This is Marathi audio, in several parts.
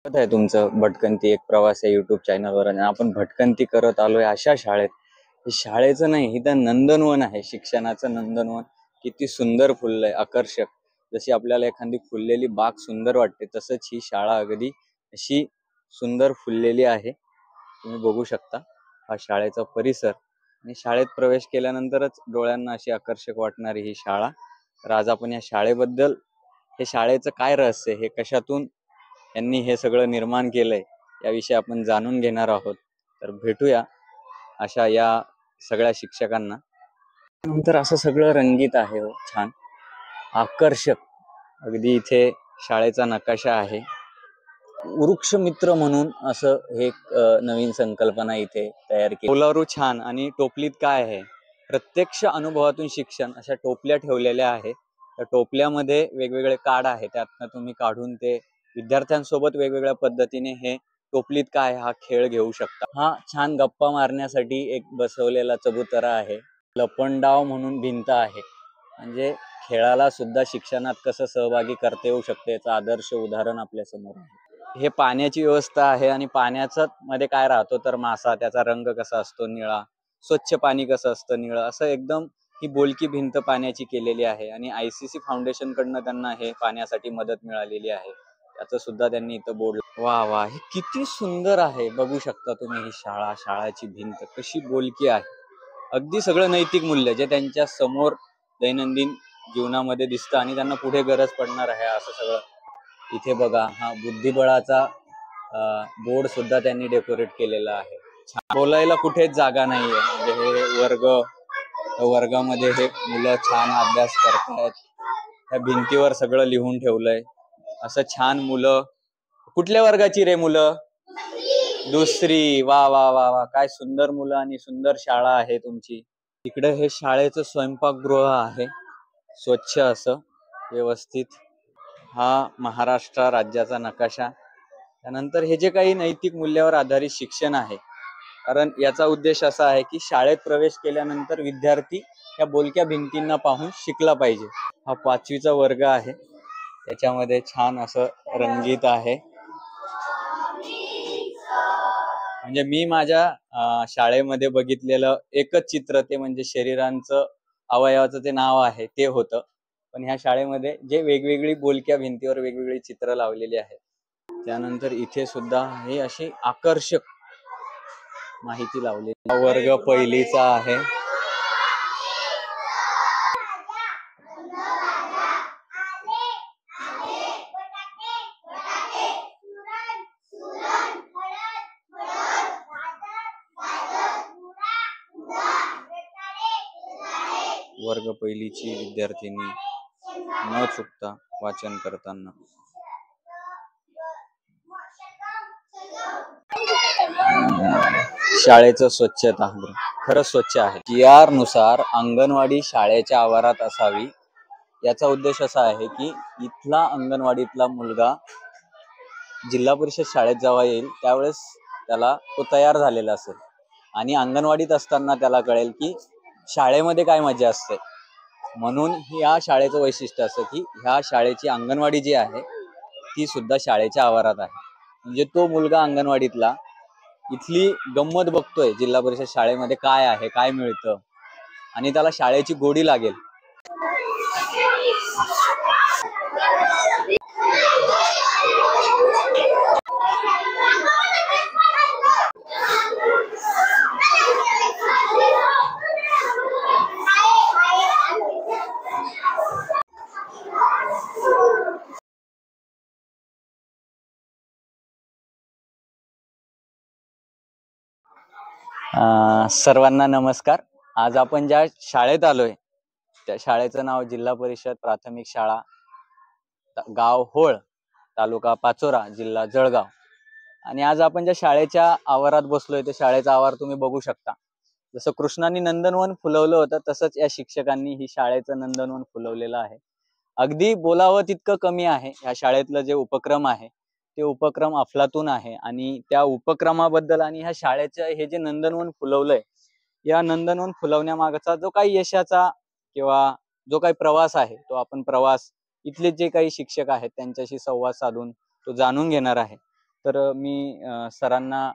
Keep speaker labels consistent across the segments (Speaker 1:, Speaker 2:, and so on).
Speaker 1: स्वागत आहे तुमचं भटकंती एक प्रवास या युट्यूब चॅनलवर. आणि आपण भटकंती करत आलोय अशा शाळेत. हे शाळेचं नाही, इथं नंदनवन आहे, शिक्षणाचं नंदनवन. किती सुंदर फुललंय, आकर्षक. जशी आपल्याला एखादी फुललेली बाग सुंदर वाटते, तसंच ही शाळा अगदी अशी सुंदर फुललेली आहे. तुम्ही बघू शकता हा शाळेचा परिसर. आणि शाळेत प्रवेश केल्यानंतरच डोळ्यांना अशी आकर्षक वाटणारी ही शाळा. तर आज आपण या शाळेबद्दल, हे शाळेचं काय रहस्य, हे कशातून यांनी हे सगळं निर्माण केलंय, याविषयी आपण जाणून घेणार आहोत. तर भेटूया अशा या सगळ्या शिक्षकांना. नंतर असं सगळं रंगीत आहे, हो छान आकर्षक. अगदी इथे शाळेचा नकाशा आहे. वृक्ष मित्र म्हणून असं हे नवीन संकल्पना इथे तयार केली. बोलारू छान. आणि टोपलीत काय आहे, प्रत्यक्ष अनुभवातून शिक्षण, अशा टोपल्या ठेवलेल्या आहेत. त्या टोपल्यामध्ये वेगवेगळे कार्ड आहे, त्यातनं तुम्ही काढून ते विद्यार्थ्यांसोबत वेगवेगळ्या पद्धतीने हे टोपलीत काय हा खेळ घेऊ शकता. हा छान गप्पा मारण्यासाठी एक बसवलेला चबुतरा आहे. लपंडाव म्हणून भिंत आहे. म्हणजे खेळाला सुद्धा शिक्षणात कसं सहभागी करता येऊ शकते याचं आदर्श उदाहरण आपल्या समोर आहे. हे पाण्याची व्यवस्था आहे. आणि पाण्याचं मध्ये काय राहतो तर मासा, त्याचा रंग कसा असतो निळा, स्वच्छ पाणी कसं असतं निळं, असं एकदम ही बोलकी भिंत पाण्याची केलेली आहे. आणि ICC फाउंडेशन कडनं त्यांना हे पाण्यासाठी मदत मिळालेली आहे. त्याचं सुद्धा त्यांनी इथं बोर्ड. वा वा, हे किती सुंदर आहे, बघू शकता तुम्ही. ही शाळाची भिंत कशी बोलकी आहे. अगदी सगळं नैतिक मूल्य जे त्यांच्या समोर दैनंदिन जीवनामध्ये दिसतं आणि त्यांना पुढे गरज पडणार आहे, असं सगळं इथे बघा. हा बुद्धिबळाचा बोर्ड सुद्धा त्यांनी डेकोरेट केलेला आहे. बोलायला कुठेच जागा नाहीये. म्हणजे हे वर्गामध्ये हे मुलं छान अभ्यास करतायत. त्या भिंतीवर सगळं लिहून ठेवलंय. असं छान मुलं. कुठल्या वर्गाची रे मुलं? दुसरी. वा वा वा वा, काय सुंदर मुलं आणि सुंदर शाळा आहे तुमची. इकडे हे शाळेचं स्वयंपाकगृह आहे, स्वच्छ असं व्यवस्थित. हा महाराष्ट्र राज्याचा नकाशा. त्यानंतर हे जे काही नैतिक मूल्यावर आधारित शिक्षण आहे, कारण याचा उद्देश असा आहे की शाळेत प्रवेश केल्यानंतर विद्यार्थी या बोलक्या भिंतींना पाहून शिकला पाहिजे. हा 5वीचा वर्ग आहे, त्याच्यामध्ये छान असं रंगीत आहे. म्हणजे मी माझ्या शाळेमध्ये बघितलेलं एकच चित्र, ते म्हणजे शरीरांचं अवयवाचं ते नाव आहे ते होतं. पण ह्या शाळेमध्ये जे वेगवेगळी बोलक्या भिंतीवर वेगवेगळी चित्र लावलेली आहेत. त्यानंतर इथे सुद्धा हे अशी आकर्षक माहिती लावलेली. वर्ग पहिलीचा आहे. वर्ग पहिलीची विद्यार्थिनी न चुकता वाचन करताना. शाळेचं स्वच्छता खरंच स्वच्छ आहे. TR नुसार अंगणवाडी शाळेच्या आवारात असावी. याचा उद्देश असा आहे की इथला अंगणवाडीतला मुलगा जिल्हा परिषद शाळेत जेव्हा येईल त्यावेळेस त्याला तो तयार झालेला असेल. आणि अंगणवाडीत असताना त्याला कळेल की शाळेमध्ये काय मजा असते. म्हणून या शाळेचं वैशिष्ट्य असं की ह्या शाळेची अंगणवाडी जी आहे ती सुद्धा शाळेच्या आवारात आहे. म्हणजे तो मुलगा अंगणवाडीतला इथली गंमत बघतोय, जिल्हा परिषद शाळेमध्ये काय आहे, काय मिळतं, आणि त्याला शाळेची गोडी लागेल. सर्वांना नमस्कार. आज आपण ज्या शाळेत आलोय त्या शाळेचं नाव जिल्हा परिषद प्राथमिक शाळा, गाव होळ, तालुका पाचोरा, जिल्हा जळगाव. आणि आज आपण ज्या शाळेच्या आवारात बसलोय ते शाळेचा आवार तुम्ही बघू शकता. जसं कृष्णाने नंदनवन फुलवलं होतं तसंच या शिक्षकांनी ही शाळेचं नंदनवन फुलवलेलं आहे. अगदी बोलावं तितकं कमी आहे. या शाळेतलं जे उपक्रम आहे ते उपक्रम अफलातून आहे. आणि त्या उपक्रमाबद्दल आणि ह्या शाळेचं हे जे नंदनवन फुलवलंय, या नंदनवन फुलवण्यामागचा जो काही यशाचा किंवा जो काही प्रवास आहे तो आपण प्रवास इथले जे काही शिक्षक आहेत त्यांच्याशी संवाद साधून तो जाणून घेणार आहे. तर मी सरांना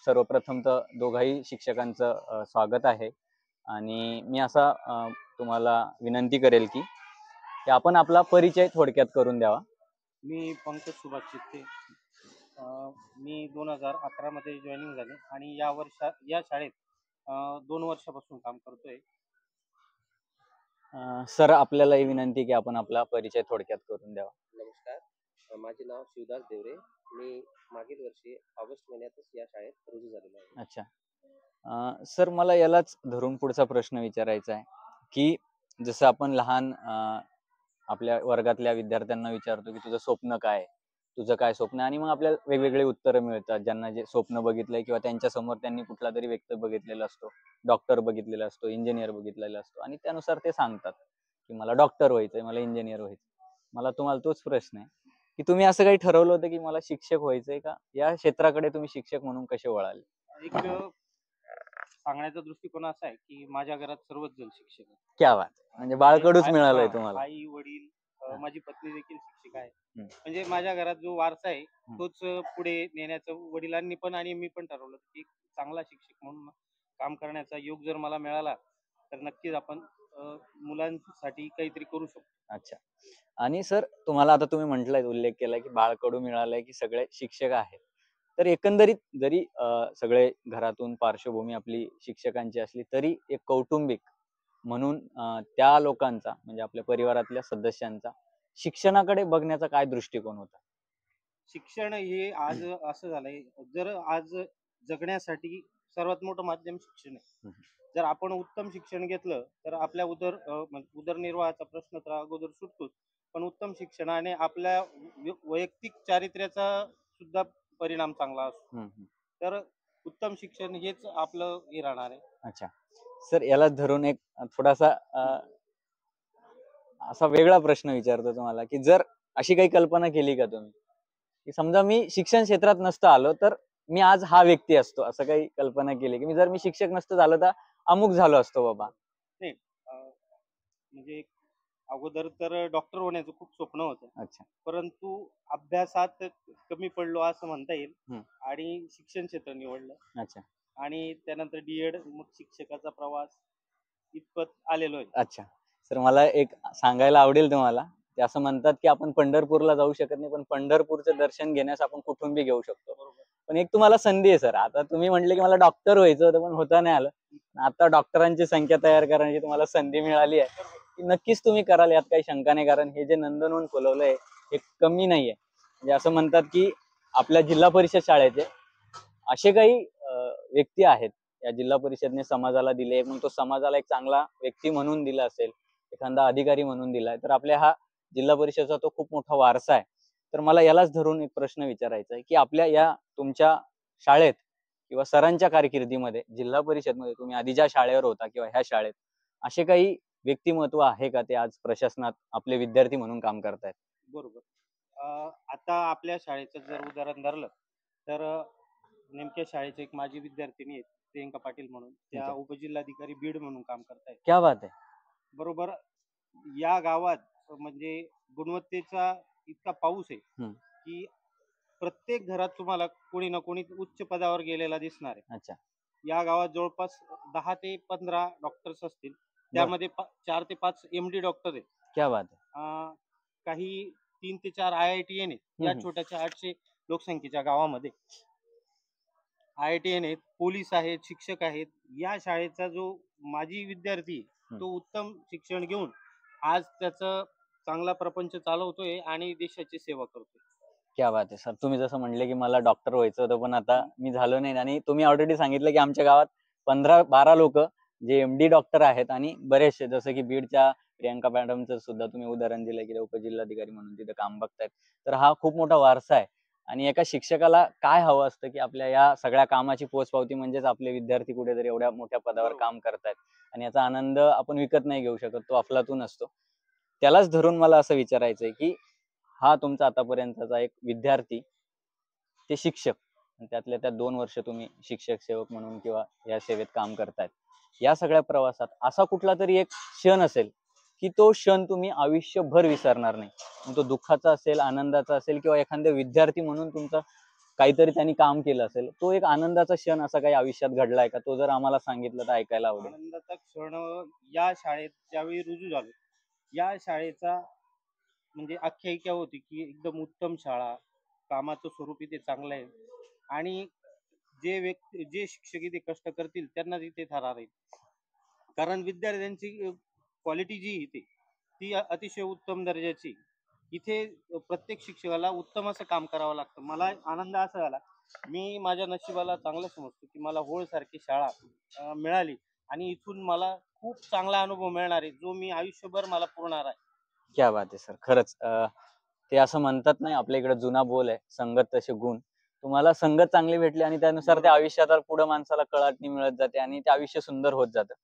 Speaker 1: सर्वप्रथम तर दोघाही शिक्षकांचं स्वागत आहे. आणि मी असा तुम्हाला विनंती करेल की आपण आपला परिचय थोडक्यात करून द्यावा.
Speaker 2: मी पंकज सुभाष चित्ते. मी 2011 मध्ये जॉईनिंग झाले आणि या शाळेत 2 वर्षापासून काम करतोय.
Speaker 1: सर, आपल्यालाही विनंती की आपण आपला परिचय थोडक्यात करून द्यावा.
Speaker 3: नमस्कार, माझे नाव शिवदास देवरे. मी मागील वर्षी ऑगस्ट महिन्यातच या शाळेत रुजू झालेलो आहे.
Speaker 1: अच्छा. सर, मला यालाच धरून पुढचा प्रश्न विचारायचा आहे की जसं आपण लहान आपल्या वर्गातल्या विद्यार्थ्यांना विचारतो की तुझं स्वप्न काय आहे, तुझं काय स्वप्न आहे, आणि मग आपल्याला वेगवेगळे उत्तरं मिळतात. ज्यांना जे स्वप्न बघितलंय किंवा त्यांच्या समोर त्यांनी कुठला तरी व्यक्ती बघितलेला असतो, डॉक्टर बघितलेला असतो, इंजिनियर बघितलेला असतो, आणि त्यानुसार ते सांगतात की मला डॉक्टर व्हायचंय, मला इंजिनियर व्हायचंय. मला तुम्हाला तोच प्रश्न आहे की तुम्ही असं काही ठरवलं होतं की मला शिक्षक व्हायचंय का? या क्षेत्राकडे तुम्ही शिक्षक म्हणून कसे वळाले?
Speaker 2: एक सांगण्याचा दृष्टिकोन असा आहे की माझ्या घरात सर्वच जण शिक्षक आहेत.
Speaker 1: क्या बात आहे. म्हणजे बाळकडूच मिळालंय तुम्हाला.
Speaker 2: आई वडील, माझी पत्नी देखील शिक्षक आहे. म्हणजे माझ्या घरात जो वारसा आहे तोच पुढे नेण्याचं वडिलांनी पण आणि मी पण ठरवलं की चांगला शिक्षक म्हणून काम करण्याचा योग जर मला मिळाला तर नक्कीच आपण मुलांसाठी काहीतरी करू शकतो.
Speaker 1: अच्छा. आणि सर, तुम्हाला आता तुम्ही म्हटलंय, उल्लेख केलाय की बाळकडू मिळालंय की सगळे शिक्षक आहेत. तर एकंदरीत जरी सगळे घरातून पार्श्वभूमी आपली शिक्षकांची असली तरी एक कौटुंबिक म्हणून त्या लोकांचा, म्हणजे आपल्या परिवारातल्या सदस्यांचा शिक्षणाकडे बघण्याचा काय दृष्टिकोन होता?
Speaker 2: शिक्षण हे आज असं झालंय, जर आज जगण्यासाठी सर्वात मोठं माध्यम शिक्षण आहे. जर आपण उत्तम शिक्षण घेतलं तर आपल्या उदरनिर्वाहाचा प्रश्न तर अगोदर सुटतोच, पण उत्तम शिक्षणाने आपल्या वैयक्तिक चारित्र्याचा सुद्धा परिणाम चांगला असतो. तर उत्तम शिक्षण हेच आपलं हे राहणार आहे.
Speaker 1: अच्छा. सर, याला धरून एक थोडासा असा वेगळा प्रश्न विचारतो तुम्हाला की जर अशी काही कल्पना केली का तुम्ही की समजा मी शिक्षण क्षेत्रात नसतो आलो तर मी आज हा व्यक्ती असतो, असं काही कल्पना केली की जर मी शिक्षक नसतो झालो तर अमुक झालो असतो बाबा?
Speaker 2: नाही, म्हणजे अगोदर तर डॉक्टर होण्याचं खूप स्वप्न होतं.
Speaker 1: अच्छा.
Speaker 2: परंतु अभ्यासात कमी पडलो असं म्हणता येईल आणि शिक्षण क्षेत्र निवडलं.
Speaker 1: अच्छा.
Speaker 2: आणि त्यानंतर डीएड, मग शिक्षकाचा प्रवास इतपत आलेलो आहे.
Speaker 1: अच्छा. सर, मला एक सांगायला आवडेल तुम्हाला, ते असं म्हणतात की आपण पंढरपूरला जाऊ शकत नाही, पण पंढरपूरचं दर्शन घेण्यास आपण कुठून बी घेऊ शकतो. पण एक तुम्हाला संधी आहे सर. आता तुम्ही म्हटले की मला डॉक्टर व्हायचं होतं पण होता नाही आलं. आता डॉक्टरांची संख्या तयार करण्याची तुम्हाला संधी मिळाली आहे, की नक्कीच तुम्ही कराल, यात काही शंका नाही. कारण हे जे नंदनवन फुलवलंय हे कमी नाहीये. म्हणजे असं म्हणतात की आपल्या जिल्हा परिषद शाळेचे असे काही व्यक्ती आहेत या जिल्हा परिषदने समाजाला दिले, मग तो समाजाला एक चांगला व्यक्ती म्हणून दिला असेल, एखादा अधिकारी म्हणून दिलाय, तर आपल्या हा जिल्हा परिषदचा तो खूप मोठा वारसा आहे. तर मला यालाच धरून एक प्रश्न विचारायचा आहे की आपल्या या तुमच्या शाळेत किंवा सरांच्या कारकिर्दीमध्ये जिल्हा परिषद मध्ये तुम्ही आधी ज्या शाळेवर होता किंवा ह्या शाळेत असे काही व्यक्तिमत्व आहे का ते आज प्रशासनात आपले विद्यार्थी म्हणून काम करतायत?
Speaker 2: बरोबर. आता आपल्या शाळेचं जर उदाहरण धरलं तर नेमक्या शाळेचे एक माजी विद्यार्थिनी आहेत प्रियंका पाटील म्हणून, त्या उपजिल्हाधिकारी बीड म्हणून काम करतायत.
Speaker 1: क्या बात आहे.
Speaker 2: बरोबर. या गावात म्हणजे गुणवत्तेचा इतका पाऊस आहे की प्रत्येक घरात तुम्हाला कोणी ना कोणी उच्च पदावर गेलेला दिसणार आहे.
Speaker 1: अच्छा.
Speaker 2: या गावात जवळपास 10 ते 15 डॉक्टर्स असतील, त्यामध्ये 4 ते 5 MD डॉक्टर आहेत.
Speaker 1: क्या बात आहे.
Speaker 2: काही 3 ते 4 IITN आहेत या छोट्याशा 800 लोकसंख्येच्या गावामध्ये. IITN आहेत, पोलीस आहेत, शिक्षक आहेत. या शाळेचा जो माजी विद्यार्थी तो उत्तम शिक्षण घेऊन आज त्याचं चांगला प्रपंच चालवतोय आणि देशाची सेवा करतोय.
Speaker 1: क्या बात आहे सर. तुम्ही जसं म्हणले की मला डॉक्टर व्हायचं होतं पण आता मी झालो नाही, आणि तुम्ही ऑलरेडी सांगितलं की आमच्या गावात 15-12 लोक जे MD डॉक्टर आहेत, आणि बरेचसे जसं की बीडच्या प्रियंका मॅडमचं सुद्धा तुम्ही उदाहरण दिलं की उपजिल्हाधिकारी म्हणून तिथे काम बघतायत. तर हा खूप मोठा वारसा आहे. आणि एका शिक्षकाला काय हवं असतं की आपल्या या सगळ्या कामाची पोचपावती म्हणजेच आपले विद्यार्थी कुठेतरी एवढ्या मोठ्या पदावर काम करतायत, आणि याचा आनंद आपण विकत नाही घेऊ शकत, तो अफलातून असतो. त्यालाच धरून मला असं विचारायचंय की हा तुमचा आतापर्यंतचा एक विद्यार्थी ते शिक्षक, त्यातल्या त्या 2 वर्ष तुम्ही शिक्षक सेवक म्हणून किंवा या सेवेत काम करतायत, या सगळ्या प्रवासात असा कुठला तरी एक क्षण असेल की तो क्षण तुम्ही आयुष्यभर विसरणार नाही. मग तो दुःखाचा असेल, आनंदाचा असेल, किंवा एखाद्या विद्यार्थी म्हणून तुमचा काहीतरी त्यांनी काम केलं असेल, तो एक आनंदाचा क्षण असा काही आयुष्यात घडलाय का? तो जर आम्हाला सांगितलं तर ऐकायला आवडेल.
Speaker 2: आनंदाचा क्षण या शाळेत ज्यावेळी रुजू झालो, या शाळेचा म्हणजे आख्यायिका होती की एकदम उत्तम शाळा, कामाचं स्वरूप इथे चांगलं आहे आणि जे शिक्षक इथे कष्ट करतील त्यांनाच इथे थरार आहे. कारण विद्यार्थ्यांची क्वालिटी जी इथे ती अतिशय उत्तम दर्जाची. इथे प्रत्येक शिक्षकाला उत्तम असं काम करावं लागतं. मला आनंद असा झाला, मी माझ्या नशिबाला चांगलं समजतो की मला होळ सारखी शाळा मिळाली आणि इथून मला खूप चांगला अनुभव मिळणार आहे, जो मी आयुष्यभर मला पुरणार आहे.
Speaker 1: क्या बात आहे सर, खरंच ते असं म्हणतात नाही, आपल्या इकडे जुना बोल आहे, संगत तसे गुण. तुम्हाला संगत चांगली भेटली आणि त्यानुसार त्या आयुष्यात पुढे माणसाला कळाटणी मिळत जाते आणि ते आयुष्य सुंदर होत जातं.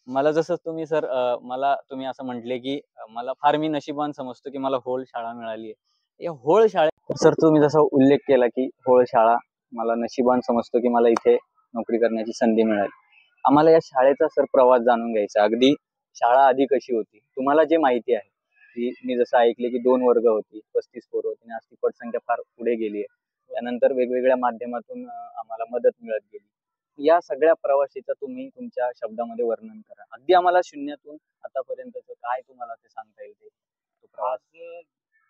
Speaker 1: मला जसं तुम्ही सर मला तुम्ही असं म्हटले की मला फार मी नशिबान समजतो की मला होळ शाळा मिळाली आहे. या होळ शाळेत सर तुम्ही जसा उल्लेख केला की होळ शाळा मला नशिबान समजतो की मला इथे नोकरी करण्याची संधी मिळाली. आम्हाला या शाळेचा सर प्रवास जाणून घ्यायचा. अगदी शाळा आधी कशी होती तुम्हाला जे माहिती आहे, की मी जसं ऐकले की 2 वर्ग होती, 35 पोरं होती आणि आज ती पटसंख्या फार पुढे गेली आहे. त्यानंतर वेगवेगळ्या माध्यमातून आम्हाला मदत मिळत गेली. या सगळ्या प्रवासीचं तुम्ही तुमच्या शब्दामध्ये वर्णन करा. अगदी आम्हाला शून्यातून आतापर्यंतचं काय तुम्हाला ते सांगता येईल ते तो प्रवास.
Speaker 2: आज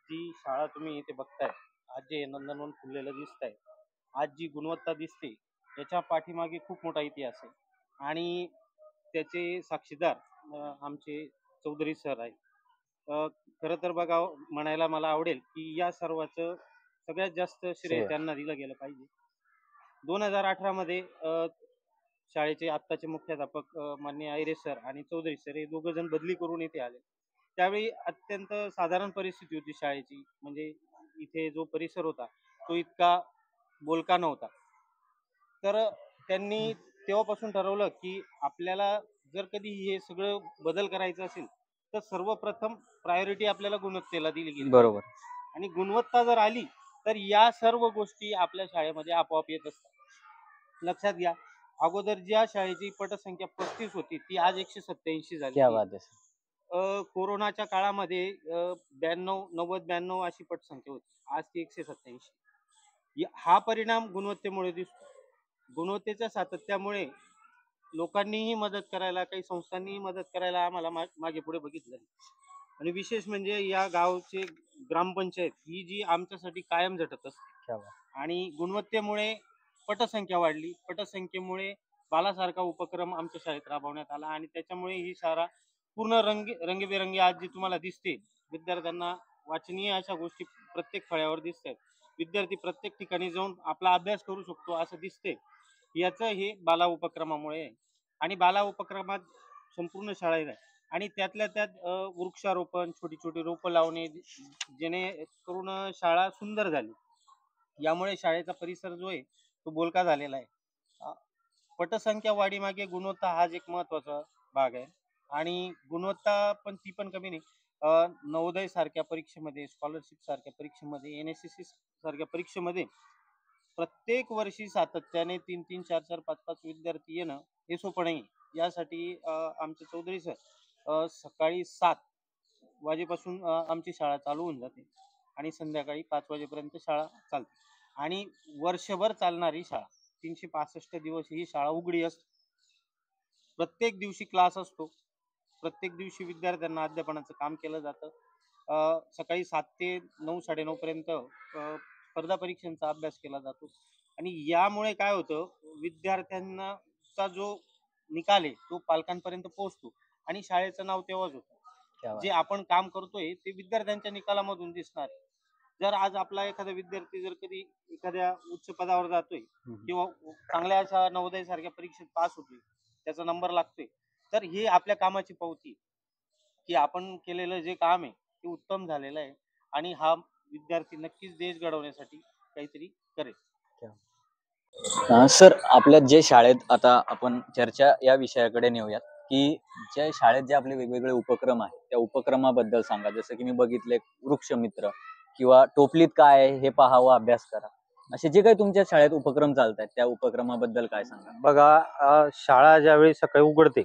Speaker 2: जी शाळा तुम्ही इथे बघताय, आज जे नंदनवन फुललेलं दिसतंय, आज जी गुणवत्ता दिसते, याच्या पाठीमागे खूप मोठा इतिहास आहे आणि त्याचे साक्षीदार आमचे चौधरी सर आहेत. खरं तर बघा, म्हणायला मला आवडेल की या सर्वाचं सगळ्यात जास्त श्रेय
Speaker 1: श्रेय.
Speaker 2: त्यांना दिलं गेलं पाहिजे. 2018 मध्ये शाळेचे आत्ताचे मुख्याध्यापक माननीय आयरे सर आणि चौधरी सर हे दोघं जण बदली करून इथे आले. त्यावेळी अत्यंत साधारण परिस्थिती होती शाळेची. म्हणजे इथे जो परिसर होता तो इतका बोलका नव्हता. तर त्यांनी तेव्हापासून ठरवलं की आपल्याला जर कधी हे सगळं बदल करायचं असेल तर सर्वप्रथम प्रायोरिटी आपल्याला गुणवत्तेला दिली गेली.
Speaker 1: बरोबर.
Speaker 2: आणि गुणवत्ता जर आली तर या सर्व गोष्टी आपल्या शाळेमध्ये आपोआप येत असतात. लक्षात घ्या, अगोदर ज्या शाळेची पटसंख्या 35 होती ती आज 187 झाली.
Speaker 1: क्या बात आहे सर.
Speaker 2: कोरोनाच्या काळामध्ये 92 अशी पटसंख्या होती, आज ती 187. हा परिणाम गुणवत्तेमुळे दिसतो. गुणवत्तेच्या सातत्यामुळे लोकांनीही मदत करायला, काही संस्थांनीही मदत करायला आम्हाला मागे पुढे बघितलं. आणि विशेष म्हणजे या गावचे ग्रामपंचायत ही जी आमच्यासाठी कायम झटत असते.
Speaker 1: क्या बात.
Speaker 2: आणि गुणवत्तेमुळे पटसंख्या वाढली, पटसंख्येमुळे बालासारखा उपक्रम आमच्या शाळेत राबवण्यात आला आणि त्याच्यामुळे ही शाळा पूर्ण रंगीबेरंगी आज जी तुम्हाला दिसते, विद्यार्थ्यांना वाचनीय अशा गोष्टी प्रत्येक फळ्यावर दिसत आहेत. विद्यार्थी प्रत्येक ठिकाणी जाऊन आपला अभ्यास करू शकतो असं दिसते. याचं हे बाला उपक्रमामुळे आहे. आणि बाला उपक्रमात संपूर्ण शाळा आहे आणि त्यातल्या त्यात वृक्षारोपण, छोटी छोटी रोपं लावणे, जेणेकरून शाळा सुंदर झाली. यामुळे शाळेचा परिसर जो आहे तो बोलका झालेला आहे. पटसंख्या वाढीमागे गुणवत्ता हाच एक महत्वाचा भाग आहे. आणि गुणवत्ता पण ती पण कमी नाही. नवोदय सारख्या परीक्षेमध्ये, स्कॉलरशिप सारख्या परीक्षेमध्ये, NSSC सारख्या परीक्षेमध्ये प्रत्येक वर्षी सातत्याने 3-3, 4-4, 5-5 विद्यार्थी येणं हे सोपं नाही. यासाठी आमचे चौधरी सर सकाळी 7 वाजेपासून आमची शाळा चालू होऊन जाते आणि संध्याकाळी 5 वाजेपर्यंत शाळा चालते. आणि वर्षभर चालणारी शाळा, 365 दिवस ही शाळा उघडी असते. प्रत्येक दिवशी क्लास असतो, प्रत्येक दिवशी विद्यार्थ्यांना अध्यापनाचं काम केलं जातं. सकाळी 7 ते 9, 9:30 पर्यंत स्पर्धा परीक्षांचा अभ्यास केला जातो. आणि यामुळे काय होतं, विद्यार्थ्यांचा जो निकाल आहे तो पालकांपर्यंत पोहोचतो आणि शाळेचं नाव तेव्हाच होतं. जे आपण काम करतोय ते विद्यार्थ्यांच्या निकालामधून दिसणार आहे. जर आज आपला एखादा विद्यार्थी जर कधी एखाद्या उच्च पदावर जातोय किंवा चांगल्या अशा नवोदय सारख्या परीक्षेत पास होतोय, त्याचा नंबर लागतोय, तर हे आपल्या कामाची पावती की आपण केलेलं जे काम आहे ते उत्तम झालेलं आहे आणि हा विद्यार्थी नक्कीच देश घडवण्यासाठी काहीतरी करेल.
Speaker 1: सर, आपल्या जे शाळेत आता आपण चर्चा या विषयाकडे नेऊयात की ज्या शाळेत जे आपले वेगवेगळे उपक्रम आहेत त्या उपक्रमाबद्दल सांगा. जसं की मी बघितले वृक्षमित्र किंवा टोपलीत काय आहे हे पाहावं, अभ्यास करा, असे जे काही तुमच्या शाळेत उपक्रम चालतात त्या उपक्रमाबद्दल काय सांगा.
Speaker 2: बघा, शाळा ज्यावेळी सकाळी उघडते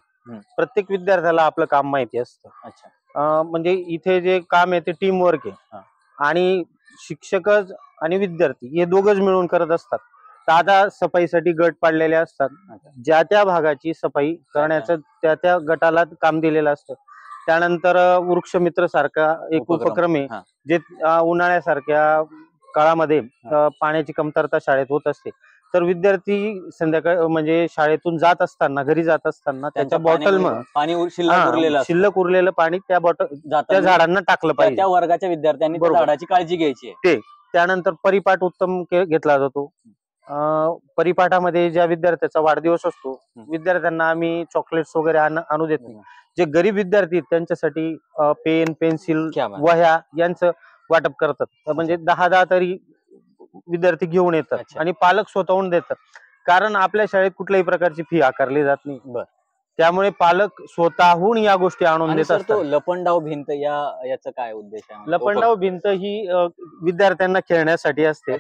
Speaker 2: प्रत्येक विद्यार्थ्याला आपलं काम माहिती असतं.
Speaker 1: अच्छा.
Speaker 2: म्हणजे इथे जे काम आहे ते टीम वर्क आहे. आणि शिक्षकच आणि विद्यार्थी हे दोघच मिळून करत असतात. तर आता सफाईसाठी गट पाडलेले असतात, ज्या त्या भागाची सफाई करण्याचं त्या त्या गटाला काम दिलेलं असतं. त्यानंतर वृक्षमित्र सारखा एक उपक्रम आहे,
Speaker 1: हा.
Speaker 2: जे उन्हाळ्यासारख्या काळामध्ये पाण्याची कमतरता शाळेत होत असते. तर विद्यार्थी संध्याकाळ म्हणजे शाळेतून जात असताना, घरी जात असताना त्याच्या बॉटल
Speaker 1: पाणी शिल्लक
Speaker 2: उरलेलं पाणी त्या बॉटल त्या झाडांना टाकलं पाहिजे.
Speaker 1: त्या वर्गाच्या विद्यार्थ्यांनी त्या झाडाची काळजी घ्यायची आहे.
Speaker 2: त्यानंतर परिपाठ उत्तम घेतला जातो. परिपाठामध्ये ज्या विद्यार्थ्याचा वाढदिवस असतो, विद्यार्थ्यांना आम्ही चॉकलेट्स वगैरे आणू देत नाही. जे गरीब विद्यार्थी आहेत त्यांच्यासाठी पेन, पेन्सिल, वह्या यांचं वाटप करतात. म्हणजे 10 तरी विद्यार्थी घेऊन येतात आणि पालक स्वतःहून देतात. कारण आपल्या शाळेत कुठल्याही प्रकारची फी आकारली जात नाही. त्यामुळे पालक स्वतःहून या गोष्टी आणून देत असतात.
Speaker 1: लपंडाव भिंत याचा काय उद्देश आहे?
Speaker 2: लपंडाव भिंत ही विद्यार्थ्यांना खेळण्यासाठी असते.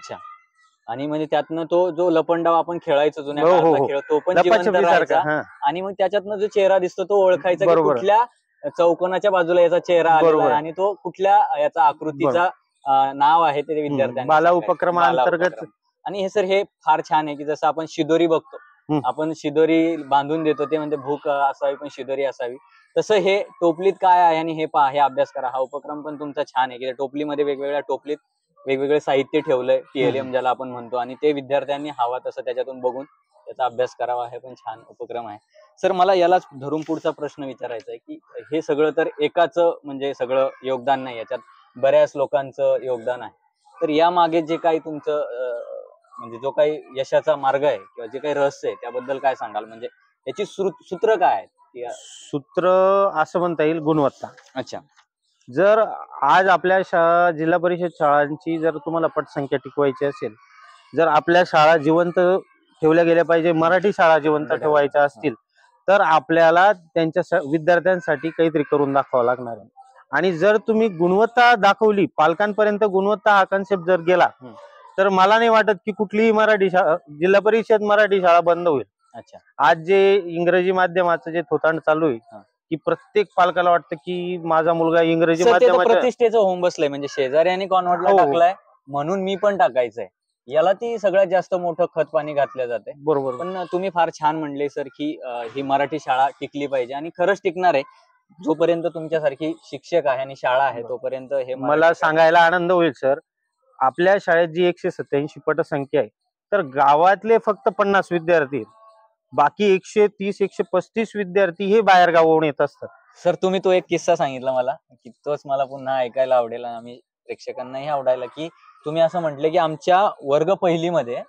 Speaker 1: आणि म्हणजे त्यातनं तो जो लपंडाव आपण खेळायचो जुन्या काळातला खेळ, तो पण जिवंत राहायचा. आणि मग त्याच्यातनं जो चेहरा दिसतो तो ओळखायचा, कुठल्या चौकोनाच्या बाजूला याचा चेहरा आलेला आहे आणि तो कुठल्या याचा आकृतीचा नाव आहे ते विद्यार्थ्यांना.
Speaker 2: बाला उपक्रमांतर्गत.
Speaker 1: आणि हे फार छान आहे की जसं आपण शिदोरी बघतो, आपण शिदोरी बांधून देतो, ते म्हणजे भूक असावी पण शिदोरी असावी. तसं हे टोपलीत काय आहे आणि हे पहा, हे अभ्यास करा. हा उपक्रम पण तुमचा छान आहे की टोपलीमध्ये वेगवेगळ्या टोपलीत वेगवेगळे साहित्य ठेवलंय, TLM ज्याला आपण म्हणतो, आणि ते विद्यार्थ्यांनी हवा तसं त्याच्यातून बघून त्याचा अभ्यास करावा. हे पण छान उपक्रम आहे. सर, मला यालाच धरून पुढचा प्रश्न विचारायचा आहे की हे सगळं तर एकाच म्हणजे सगळं योगदान नाही, याच्यात बऱ्याच लोकांचं योगदान आहे. तर या मागे जे काही तुमचं म्हणजे जो काही यशाचा मार्ग आहे किंवा जे काही रहस्य आहे त्याबद्दल काय सांगाल? म्हणजे याची सूत्र काय आहे?
Speaker 2: सूत्र असं म्हणता येईल, गुणवत्ता.
Speaker 1: अच्छा.
Speaker 2: जर आज आपल्या जिल्हा परिषद शाळांची जर तुम्हाला पटसंख्या टिकवायची असेल, जर आपल्या शाळा जिवंत ठेवल्या गेल्या पाहिजे, मराठी शाळा जिवंत ठेवायच्या असतील, तर आपल्याला त्यांच्या विद्यार्थ्यांसाठी काहीतरी करून दाखवावं लागणार आहे. आणि जर तुम्ही गुणवत्ता दाखवली, पालकांपर्यंत गुणवत्ता हा कन्सेप्ट जर गेला, तर मला नाही वाटत की कुठलीही मराठी शाळा, जिल्हा परिषद मराठी शाळा बंद होईल.
Speaker 1: अच्छा.
Speaker 2: आज जे इंग्रजी माध्यमाचं जे थोतांड चालू आहे, की प्रत्येक पालकाला वाटतं की माझा मुलगा इंग्रजी माध्यमाच्या
Speaker 1: प्रतिष्ठेचं होऊन बसलंय, म्हणजे शेजारी आणि कॉन्व्हर्टला टाकलाय म्हणून मी पण टाकायचंय, याला ती सगळ्यात जास्त मोठं खत पाणी घातलं जाते.
Speaker 2: बरोबर.
Speaker 1: पण तुम्ही फार छान म्हणले सर की ही मराठी शाळा टिकली पाहिजे आणि खरंच टिकणार आहे. जोपर्यंत तुमच्यासारखी शिक्षक आहे आणि शाळा आहे तोपर्यंत हे
Speaker 2: मला सांगायला आनंद होईल सर, आपल्या शाळेत जी 187 पटसंख्या आहे, तर गावातले फक्त 50 विद्यार्थी, बाकी 130-135 विद्यार्थी हे बाहेर गावावरून येत असतात.
Speaker 1: सर, तुम्ही तो एक किस्सा सांगितला मला की तोच मला पुन्हा ऐकायला आवडेल आणि आम्ही प्रेक्षकांनाही आवडायला, की तुम्ही असं म्हटले की आमच्या वर्ग पहिलीमध्ये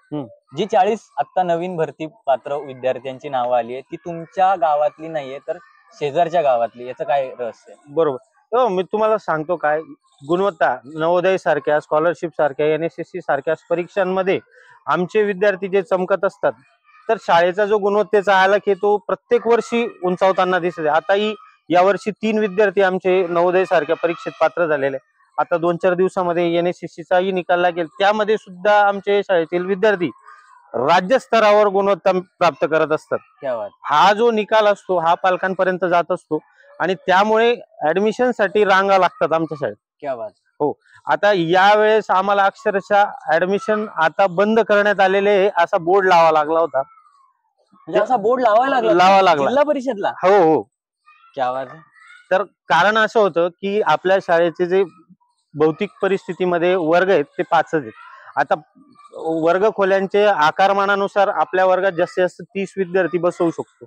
Speaker 1: जी 40 आता नवीन भरती पात्र विद्यार्थ्यांची नावं आली आहे ती तुमच्या गावातली नाहीये तर शेजारच्या गावातली. याचं काय रहस्य?
Speaker 2: बरोबर. मी तुम्हाला सांगतो काय, गुणवत्ता नवोदय सारख्या, स्कॉलरशिप सारख्या, NSSC सारख्या परीक्षांमध्ये आमचे विद्यार्थी जे चमकत असतात, तर शाळेचा जो गुणवत्तेचा आलेख आहे तो प्रत्येक वर्षी उंचावताना दिसत. आताही यावर्षी 3 विद्यार्थी आमचे नवोदय सारख्या परीक्षेत पात्र झालेले. आता 2-4 दिवसामध्ये NSSCचाही निकाल लागेल, त्यामध्ये सुद्धा आमचे शाळेतील विद्यार्थी राज्यस्तरावर गुणवत्ता प्राप्त करत असतात. हा जो निकाल असतो हा पालकांपर्यंत जात असतो आणि त्यामुळे ऍडमिशन साठी रांगा लागतात आमच्या शाळेत. हो. आता यावेळेस आम्हाला अक्षरशः ऍडमिशन आता बंद करण्यात आलेले असा बोर्ड लावा लागला होता.
Speaker 1: असा बोर्ड लावा लागला जिल्हा परिषदला?
Speaker 2: हो हो.
Speaker 1: क्या बात.
Speaker 2: तर कारण असं होतं की आपल्या शाळेचे जे भौतिक परिस्थितीमध्ये वर्ग आहेत ते 5च आहेत. आता वर्ग खोल्यांचे आकारमानानुसार आपल्या वर्गात जास्तीत जास्त 30 विद्यार्थी बसवू शकतो,